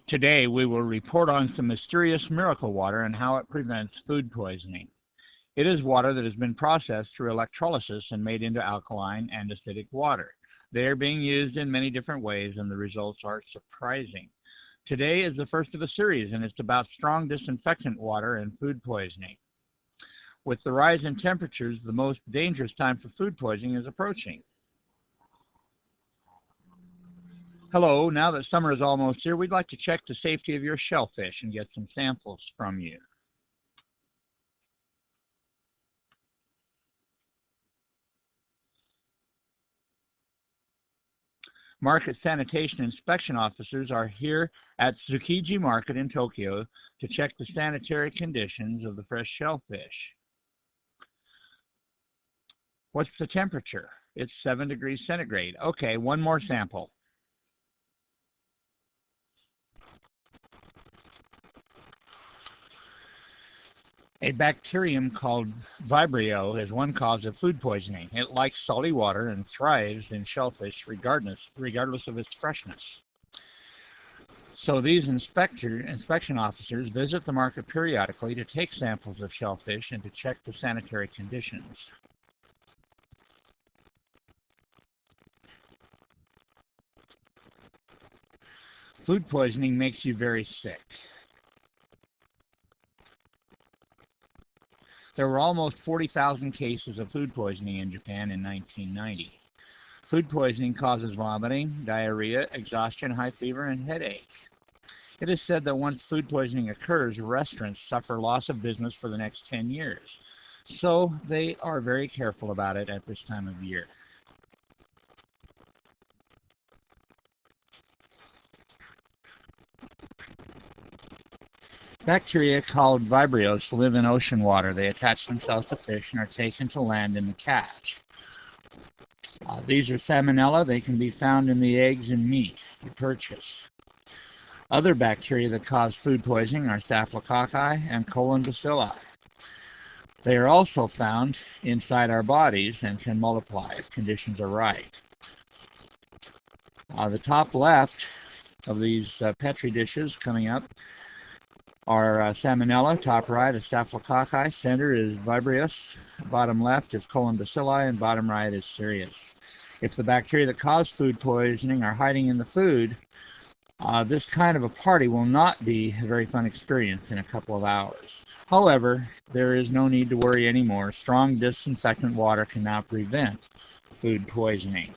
Today we will report on some mysterious miracle water and how it prevents food poisoning. It is water that has been processed through electrolysis and made into alkaline and acidic water. They are being used in many different ways and the results are surprising. Today is the first of a series and it's about strong disinfectant water and food poisoning. With the rise in temperatures, the most dangerous time for food poisoning is approaching. Hello, now that summer is almost here, we'd like to check the safety of your shellfish and get some samples from you. Market sanitation inspection officers are here at Tsukiji Market in Tokyo to check the sanitary conditions of the fresh shellfish. What's the temperature? It's 7 degrees centigrade. Okay, one more sample. A bacterium called Vibrio is one cause of food poisoning. It likes salty water and thrives in shellfish regardless of its freshness. So these inspection officers visit the market periodically to take samples of shellfish and to check the sanitary conditions. Food poisoning makes you very sick. There were almost 40,000 cases of food poisoning in Japan in 1990. Food poisoning causes vomiting, diarrhea, exhaustion, high fever, and headache. It is said that once food poisoning occurs, restaurants suffer loss of business for the next 10 years. So they are very careful about it at this time of year. Bacteria called vibrios live in ocean water. They attach themselves to fish and are taken to land in the catch. These are salmonella. They can be found in the eggs and meat you purchase. Other bacteria that cause food poisoning are staphylococci and colon bacilli. They are also found inside our bodies and can multiply if conditions are right. The top left of these Petri dishes coming up are salmonella, top right is staphylococci, center is vibrios, bottom left is colon bacilli, and bottom right is cereus. If the bacteria that cause food poisoning are hiding in the food, this kind of a party will not be a very fun experience in a couple of hours. However, there is no need to worry anymore. Strong disinfectant water can now prevent food poisoning.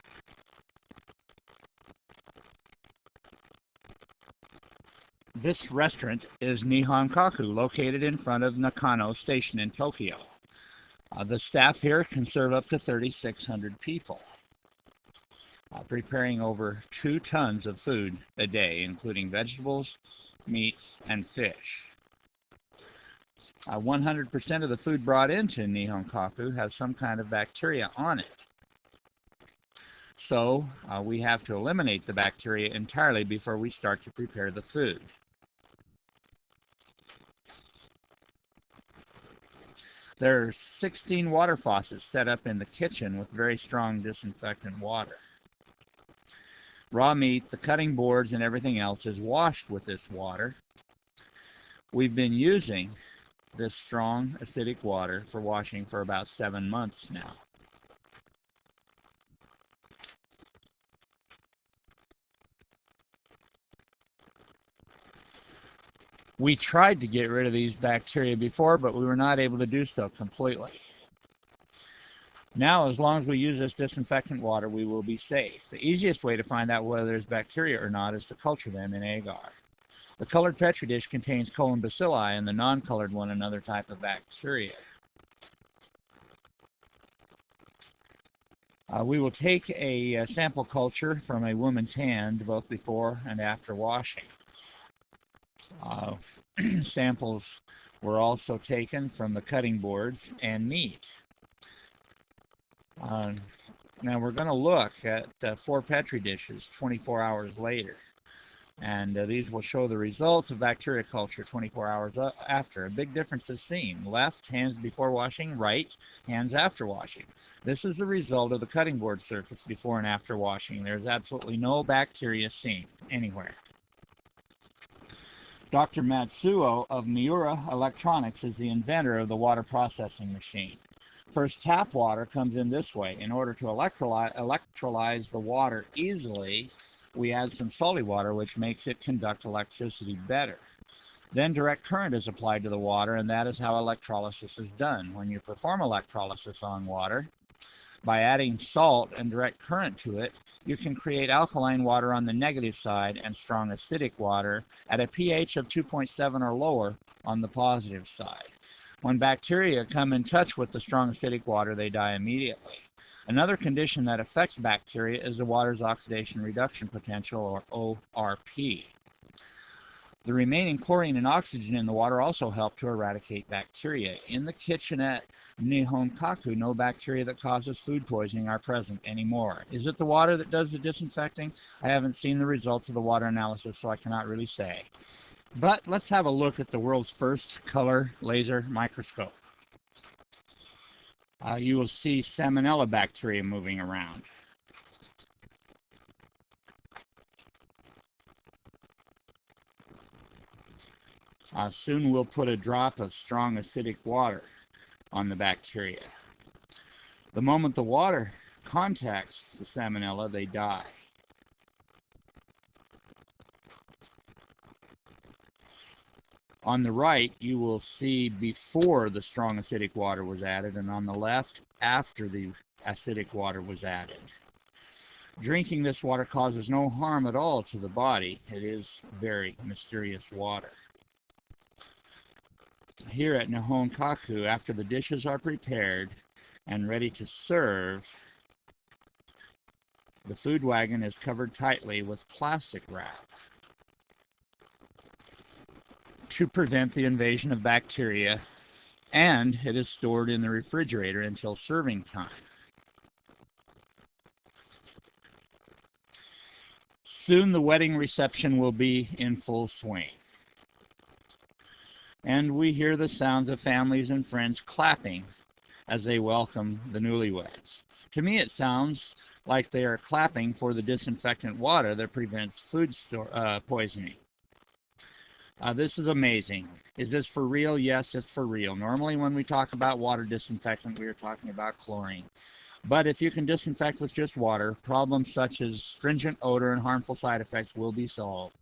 This restaurant is Nihon Kaku, located in front of Nakano Station in Tokyo. The staff here can serve up to 3,600 people, preparing over 2 tons of food a day, including vegetables, meat, and fish. 100% of the food brought into Nihon Kaku has some kind of bacteria on it. So we have to eliminate the bacteria entirely before we start to prepare the food. There are 16 water faucets set up in the kitchen with very strong disinfectant water. Raw meat, the cutting boards, and everything else is washed with this water. We've been using this strong acidic water for washing for about 7 months now. We tried to get rid of these bacteria before, but we were not able to do so completely. Now, as long as we use this disinfectant water, we will be safe. The easiest way to find out whether there's bacteria or not is to culture them in agar. The colored Petri dish contains colon bacilli and the non-colored one another type of bacteria. We will take a sample culture from a woman's hand both before and after washing. Samples were also taken from the cutting boards and meat. Now we're going to look at 4 Petri dishes 24 hours later. And these will show the results of bacteria culture 24 hours after. A big difference is seen. Left, hands before washing. Right, hands after washing. This is the result of the cutting board surface before and after washing. There's absolutely no bacteria seen anywhere. Dr. Matsuo of Miura Electronics is the inventor of the water processing machine. First, tap water comes in this way. In order to electrolyze the water easily, we add some salty water, which makes it conduct electricity better. Then direct current is applied to the water, and that is how electrolysis is done. When you perform electrolysis on water, by adding salt and direct current to it, you can create alkaline water on the negative side and strong acidic water at a pH of 2.7 or lower on the positive side. When bacteria come in touch with the strong acidic water, they die immediately. Another condition that affects bacteria is the water's oxidation reduction potential, or ORP. The remaining chlorine and oxygen in the water also help to eradicate bacteria. In the kitchen at Nihonkaku, no bacteria that causes food poisoning are present anymore. Is it the water that does the disinfecting? I haven't seen the results of the water analysis, so I cannot really say. But let's have a look at the world's first color laser microscope. You will see salmonella bacteria moving around. Soon we'll put a drop of strong acidic water on the bacteria. The moment the water contacts the salmonella, they die. On the right, you will see before the strong acidic water was added, and on the left, after the acidic water was added. Drinking this water causes no harm at all to the body. It is very mysterious water. Here at Nihonkaku, after the dishes are prepared and ready to serve, the food wagon is covered tightly with plastic wrap to prevent the invasion of bacteria, and it is stored in the refrigerator until serving time. Soon the wedding reception will be in full swing, and we hear the sounds of families and friends clapping as they welcome the newlyweds. To me, it sounds like they are clapping for the disinfectant water that prevents food poisoning. This is amazing. Is this for real? Yes, it's for real. Normally when we talk about water disinfectant, we are talking about chlorine. But if you can disinfect with just water, problems such as stringent odor and harmful side effects will be solved.